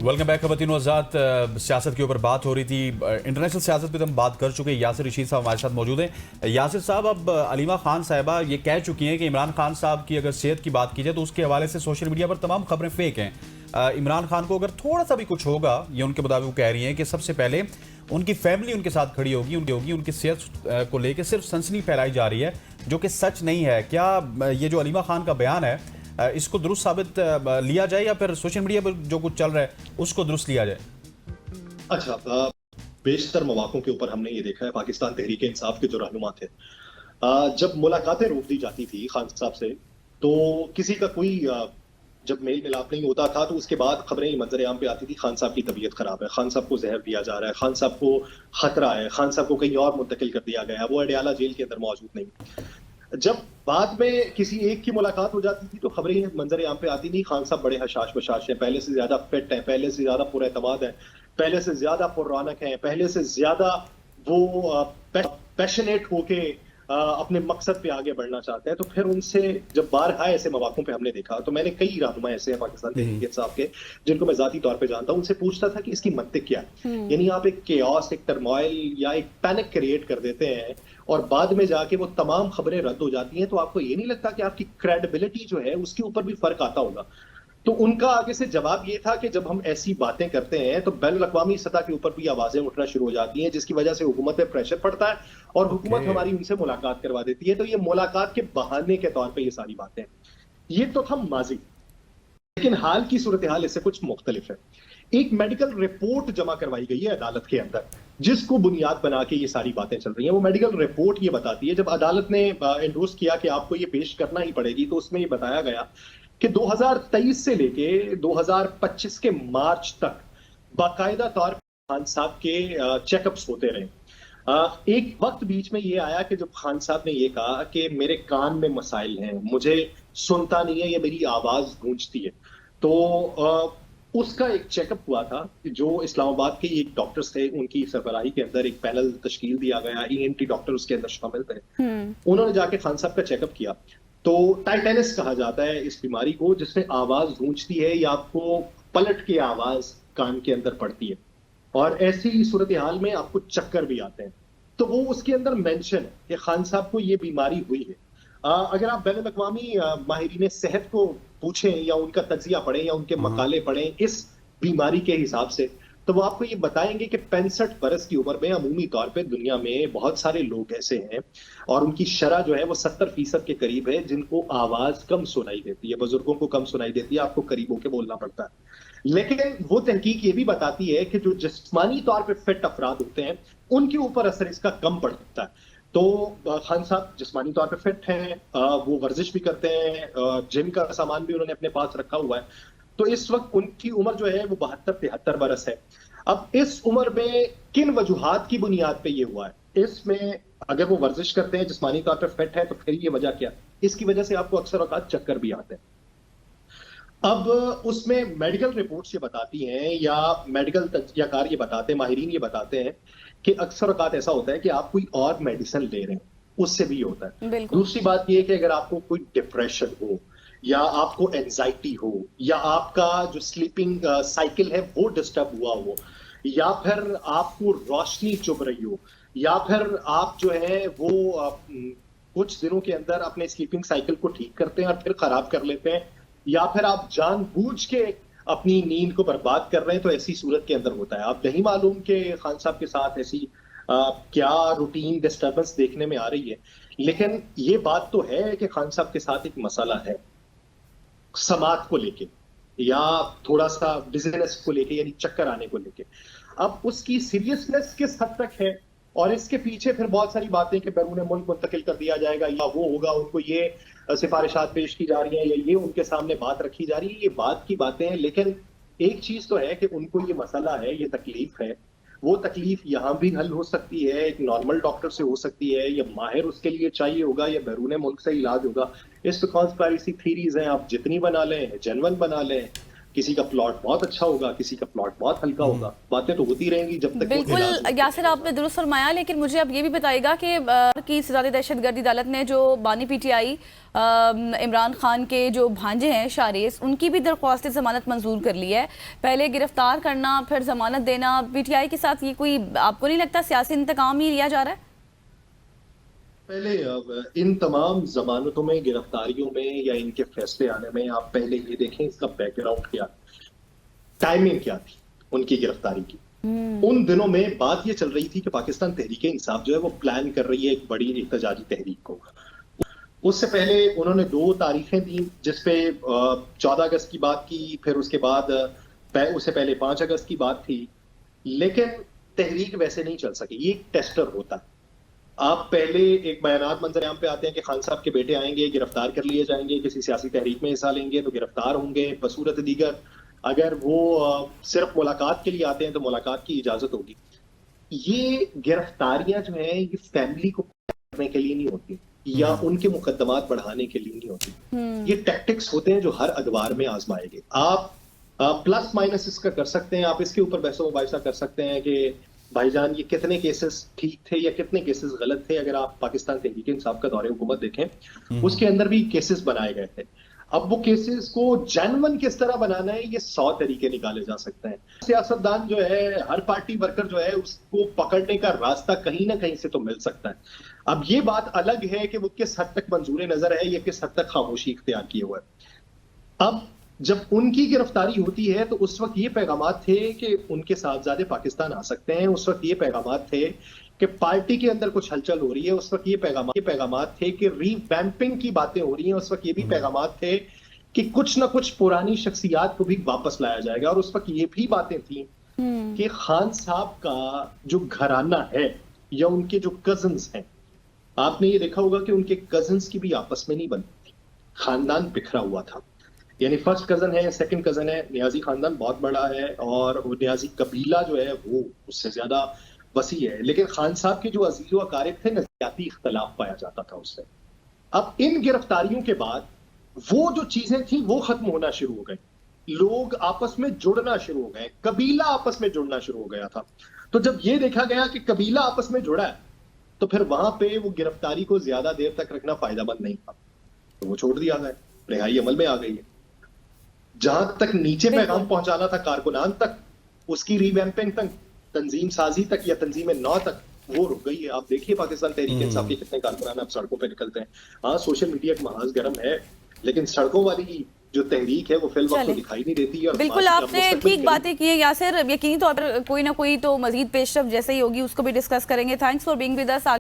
Welcome back खवतीन आज़ाद। सियासत के ऊपर बात हो रही थी, इंटरनेशनल सियासत पे तो हम बात कर चुके हैं। यासिर रशीद साहब हमारे साथ मौजूद हैं। यासिर साहब, अब अलीमा खान साहिबा ये कह चुकी हैं कि इमरान खान साहब की अगर सेहत की बात की जाए तो उसके हवाले से सोशल मीडिया पर तमाम खबरें फेक हैं। इमरान खान को अगर थोड़ा सा भी कुछ होगा, ये उनके मुताबिक वो कह रही हैं कि सबसे पहले उनकी फैमिली उनके साथ खड़ी होगी उनकी सेहत को लेकर सिर्फ सनसनी फैलाई जा रही है, जो कि सच नहीं है। क्या ये जो अलीमा खान का बयान है इसको दुरुस्त साबित लिया जाए या फिर सोशल मीडिया पर जो कुछ चल रहा है उसको दुरुस्त लिया जाए? अच्छा, बेशतर मौक़ों के ऊपर हमने ये देखा है, पाकिस्तान तहरीक इंसाफ के जो रहनुमा थे, जब मुलाकातें रोक दी जाती थी खान साहब से, तो किसी का कोई जब मेल मिलाप नहीं होता था तो उसके बाद खबरें मंजर आम पे आती थी, खान साहब की तबीयत खराब है, खान साहब को जहर दिया जा रहा है, खान साहब को खतरा है, खान साहब को कहीं और मुंतकिल कर दिया गया, वो अडयाला जेल के अंदर मौजूद नहीं। जब बाद में किसी एक की मुलाकात हो जाती थी तो खबरें मंजर आम पे आती नहीं, खान साहब बड़े हशाश बशाश हैं, पहले से ज्यादा फिट हैं, पहले से ज्यादा पुरएतमाद हैं, पहले से ज्यादा पुररौनक हैं, पहले से ज्यादा वो पैशनेट होके अपने मकसद पे आगे बढ़ना चाहते हैं। तो फिर उनसे जब बारहा ऐसे मौक़ों पे हमने देखा, तो मैंने कई रहनुमा ऐसे हैं पाकिस्तान तहरीक इंसाफ के जिनको मैं जाती तौर पे जानता हूं, उनसे पूछता था कि इसकी मंतिक क्या है। यानी आप एक केओस, एक टर्मोइल या एक पैनिक क्रिएट कर देते हैं और बाद में जाके वो तमाम खबरें रद्द हो जाती हैं, तो आपको ये नहीं लगता कि आपकी क्रेडिबिलिटी जो है उसके ऊपर भी फर्क आता होगा? तो उनका आगे से जवाब ये था कि जब हम ऐसी बातें करते हैं तो बैनुल अक़वामी सतह के ऊपर भी आवाजें उठना शुरू हो जाती हैं, जिसकी वजह से हुकूमत पे प्रेशर पड़ता है और हुकूमत हमारी उनसे मुलाकात करवा देती है। तो ये मुलाकात के बहाने के तौर पे ये सारी बातें, ये तो था माजी। लेकिन हाल की सूरत हाल इससे कुछ मुख्तलिफ है। एक मेडिकल रिपोर्ट जमा करवाई गई है अदालत के अंदर, जिसको बुनियाद बना के ये सारी बातें चल रही हैं। वो मेडिकल रिपोर्ट ये बताती है, जब अदालत ने एंडोर्स किया कि आपको ये पेश करना ही पड़ेगी, तो उसमें ये बताया गया कि 2023 से लेके 2025 के मार्च तक बाकायदा तौर पर खान साहब के चेकअप्स होते रहे। एक वक्त बीच में ये आया कि जब खान साहब ने ये कहा कि मेरे कान में मसाइल हैं, मुझे सुनता नहीं है, ये मेरी आवाज गूंजती है, तो उसका एक चेकअप हुआ था। जो इस्लामाबाद के एक डॉक्टर्स थे, उनकी सरबराही के अंदर एक पैनल तश्कील दिया गया, ईएनटी डॉक्टर उसके अंदर शामिल थे। उन्होंने जाके खान साहब का चेकअप किया। तो टाइटेनिस कहा जाता है इस बीमारी को, जिसमें आवाज गूंजती है या आपको पलट के आवाज कान के अंदर पड़ती है और ऐसी सूरत हाल में आपको चक्कर भी आते हैं। तो वो उसके अंदर मेंशन है कि खान साहब को ये बीमारी हुई है। अगर आप बैनुल अक़वामी माहिरीन सेहत को पूछें या उनका तज्जिया पढ़ें या उनके मकाले पढ़ें इस बीमारी के हिसाब से, तो वो आपको ये बताएंगे कि 65 बरस की उम्र में अमूमी तौर पे दुनिया में बहुत सारे लोग ऐसे हैं और उनकी शरह जो है वो 70% के करीब है, जिनको आवाज कम सुनाई देती है, बुजुर्गों को कम सुनाई देती है, आपको करीब होकर बोलना पड़ता है। लेकिन वो तहकीक ये भी बताती है कि जो जिस्मानी तौर पर फिट अफराद होते हैं उनके ऊपर असर इसका कम पड़ता है। तो खान साहब जिस्मानी तौर पे फिट हैं, वो वर्जिश भी करते हैं, जिम का सामान भी उन्होंने अपने पास रखा हुआ है। तो इस वक्त उनकी उम्र जो है वो 72-73 बरस है। अब इस उम्र में किन वजूहात की बुनियाद पे ये हुआ है? इसमें अगर वो वर्जिश करते हैं, जिस्मानी तौर पे फिट है, तो फिर ये वजह क्या? इसकी वजह से आपको अक्सर औकात चक्कर भी आते हैं। अब उसमें मेडिकल रिपोर्ट्स ये बताती हैं या मेडिकल तज्जियाकार ये बताते हैं, माहिरीन ये बताते हैं कि अक्सर औकात ऐसा होता है कि आप कोई और मेडिसिन ले रहे हैं, उससे भी होता है। दूसरी बात ये है कि अगर आपको कोई डिप्रेशन हो या आपको एंजाइटी हो या आपका जो स्लीपिंग साइकिल है वो डिस्टर्ब हुआ हो या फिर आपको रोशनी चुभ रही हो या फिर आप जो है वो कुछ दिनों के अंदर अपने स्लीपिंग साइकिल को ठीक करते हैं और फिर खराब कर लेते हैं, या फिर आप जानबूझ के अपनी नींद को बर्बाद कर रहे हैं, तो ऐसी सूरत के अंदर होता है। आप नहीं मालूम कि खान साहब के साथ ऐसी क्या रूटीन डिस्टर्बेंस देखने में आ रही है, लेकिन ये बात तो है कि खान साहब के साथ एक मसला है समात को लेके या थोड़ा सा बिजनेस को लेके, यानी चक्कर आने को लेके। अब उसकी सीरियसनेस किस हद तक है और इसके पीछे फिर बहुत सारी बातें कि बैरून मुल्क मुंतकिल कर दिया जाएगा या वो होगा, उनको ये सिफारिशात पेश की जा रही हैं या ये उनके सामने बात रखी जा रही है, ये बात की बातें हैं। लेकिन एक चीज तो है कि उनको ये मसला है, ये तकलीफ है, वो तकलीफ यहाँ भी हल हो सकती है, एक नॉर्मल डॉक्टर से हो सकती है, या माहिर उसके लिए चाहिए होगा, या बैरून मुल्क से इलाज होगा। इस कॉन्स्पिरेसी थीरीज हैं, आप जितनी बना लें, जेन्युइन बना लें, किसी का प्लॉट बहुत अच्छा होगा, किसी का प्लॉट बहुत हल्का होगा, बातें तो होती रहेंगी जब तक वो बिल्कुल इलाज नहीं यासिर, आपने दुरुस्त फरमाया, लेकिन मुझे अब ये भी बताइएगा कि की सजाद दहशतगर्दी अदालत ने जो बानी पीटीआई इमरान खान के जो भांजे हैं शारीस, उनकी भी दरख्वास्त जमानत मंजूर कर ली है। पहले गिरफ्तार करना फिर जमानत देना, पीटीआई के साथ ये कोई आपको नहीं लगता सियासी इंतकाम ही लिया जा रहा है? पहले इन तमाम जमानतों में, गिरफ्तारियों में या इनके फैसले आने में आप पहले ये देखें इसका बैकग्राउंड क्या, टाइमिंग क्या थी उनकी गिरफ्तारी की। उन दिनों में बात ये चल रही थी कि पाकिस्तान तहरीके इंसाफ जो है वो प्लान कर रही है एक बड़ी एहतजाजी तहरीक को। उससे पहले उन्होंने 2 तारीखें दी जिसपे 14 अगस्त की बात की, फिर उसके बाद उससे पहले 5 अगस्त की बात थी, लेकिन तहरीक वैसे नहीं चल सकी। ये एक टेस्टर होता है। आप पहले एक बयानात मंजर-ए-आम पे आते हैं कि खान साहब के बेटे आएंगे, गिरफ्तार कर लिए जाएंगे, किसी सियासी तहरीक में हिस्सा लेंगे तो गिरफ्तार होंगे बसूरत दीगर। अगर वो सिर्फ मुलाकात के लिए आते हैं तो मुलाकात की इजाजत होगी। ये गिरफ्तारियां जो है ये फैमिली को करने के लिए नहीं होती या उनके मुकदमात बढ़ाने के लिए नहीं होती। ये टैक्टिक्स होते हैं जो हर अखबार में आजमाएंगे। आप प्लस माइनस इसका कर सकते हैं, आप इसके ऊपर बहस मुबाहिसा कर सकते हैं कि भाईजान ये कितने केसेस ठीक थे या कितने केसेस गलत थे। अगर आप पाकिस्तान तहरीक इंसाफ का दौरे हुकूमत देखें, उसके अंदर भी केसेस बनाए गए थे। अब वो केसेस को जेन्युइन किस तरह बनाना है, ये 100 तरीके निकाले जा सकते हैं। सियासतदान जो है, हर पार्टी वर्कर जो है, उसको पकड़ने का रास्ता कहीं ना कहीं से तो मिल सकता है। अब ये बात अलग है कि वो किस हद तक मंजूर नजर है या किस हद तक खामोशी इख्तियार किए हुए है। अब जब उनकी गिरफ्तारी होती है तो उस वक्त ये पैगामात थे कि उनके साहबजादे पाकिस्तान आ सकते हैं। उस वक्त ये पैगामात थे कि पार्टी के अंदर कुछ हलचल हो रही है। उस वक्त ये पैगामात थे कि रीवैम्पिंग की बातें हो रही हैं। उस वक्त ये भी पैगामात थे कि कुछ ना कुछ पुरानी शख्सियात को भी वापस लाया जाएगा। और उस वक्त ये भी बातें थी कि खान साहब का जो घराना है या उनके जो कजन्स हैं, आपने ये देखा होगा कि उनके कजन्स की भी आपस में नहीं बनती थी, खानदान बिखरा हुआ था। यानी फर्स्ट कजन है, सेकंड कजन है, न्याजी खानदान बहुत बड़ा है और वो न्याजी कबीला जो है वो उससे ज्यादा वसी है। लेकिन खान साहब के जो अजीज व अकारिब थे, नजरियाती इख्तलाफ पाया जाता था उससे। अब इन गिरफ्तारियों के बाद वो जो चीजें थी वो खत्म होना शुरू हो गई। लोग आपस में जुड़ना शुरू हो गए, कबीला आपस में जुड़ना शुरू हो गया था। तो जब ये देखा गया कि कबीला आपस में जुड़ा है तो फिर वहां पे वो गिरफ्तारी को ज्यादा देर तक रखना फायदेमंद नहीं था, तो वो छोड़ दिया गया, रिहाई अमल में आ गई है। जहां तक नीचे पैगाम पहुंचाना था कारकुनान तक, उसकी रिवैम्पिंग तक, तंजीम साजी तक या तंजीम नौ तक, वो रुक गई है। आप देखिए पाकिस्तान तहरीक इंसाफ के कितने कारकुनान अब सड़कों पे निकलते हैं। हाँ, सोशल मीडिया का महाज गर्म है, लेकिन सड़कों वाली जो तहरीक है वो फिल वक्त तो दिखाई नहीं देती है। बिल्कुल आपने ठीक बातें की है यासिर, यकीनी तौर पर कोई ना कोई तो मजीद पेशरफ जैसे ही होगी उसको भी डिस्कस करेंगे। Thanks for being with us.